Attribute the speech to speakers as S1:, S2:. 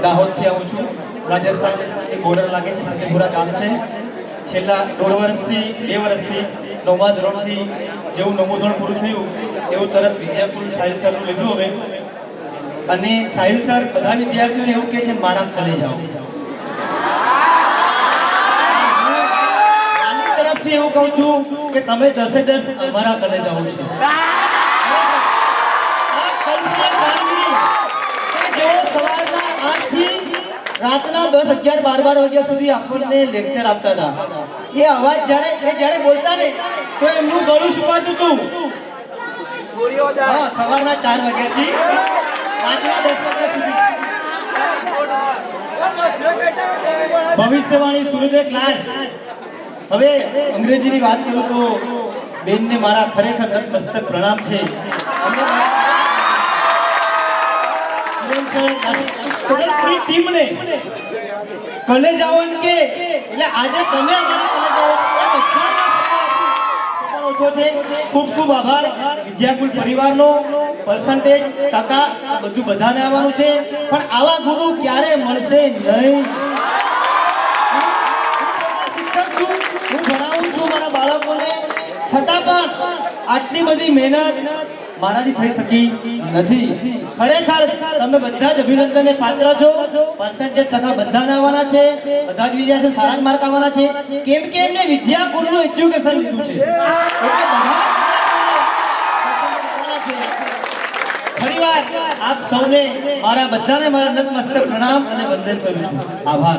S1: દાહોદથી આવું છું। રાજસ્થાન એક બોર્ડર લાગે છે, ફતેપુરા ગામ છે। છેલ્લા 1.5 વર્ષથી 2 વર્ષથી 9મા ધોરણથી જેવું 9મું ધોરણ પૂરું થયું એવું તરત વિદ્યાકુલ સાહિલ સરનું લીધું હવે। અને સાહિલ સર બધા વિદ્યાર્થીઓને એવું કહે છે મારા કલે જાઓ। આની તરફથી એવું કહું છું કે તમે 10 અમારા કલે જાઓ છો। સવારના 8 થી રાતના 10, 11, 12 વાગ્યા સુધી આપણને લેક્ચર આપતા હતા। એ અવાજ જ્યારે બોલતા ને તો એમનું ગળું સુકાતું હતું। હા, સવારના 4 વાગ્યાથી રાતના 10 વાગ્યા સુધી ભવિષ્યવાણી સૂર્યોદય ક્લાસ। હવે અંગ્રેજીની વાત કરું તો બેનને મારા ખરેખર નતમસ્તક પ્રણામ છે। પૂરી ટીમને કલે જાઓ એમ કે એટલે આજે તમે અમારા કલે જાઓ છે। ખૂબ ખૂબ આભાર વિદ્યાકુલ પરિવારનો। પર્સન્ટેજ ટકા બધું બધાને આવવાનું છે, પણ આવા ગુરુ ક્યારે મળશે નહીં। શિક્ષક છું, હું ભણાવું છું મારા બાળકોને, છતાં પણ આટલી બધી મહેનત મારાથી થઈ શકી નથી। ખરેખર તમે બધા જ અભિનંદનને પાત્ર છો। પર્સન્ટેજ ટકા બધાને આવવાના છે, બધા જ વિદ્યાર્થીઓ સારા જ માર્ક આવવાના છે, કેમ કે એમને વિદ્યાકુલનું એજ્યુકેશન લીધું છે। ફરીવાર આપ સૌને મારા બધાને મારા નતમસ્તક પ્રણામ અને વંદન કરું છું। આભાર।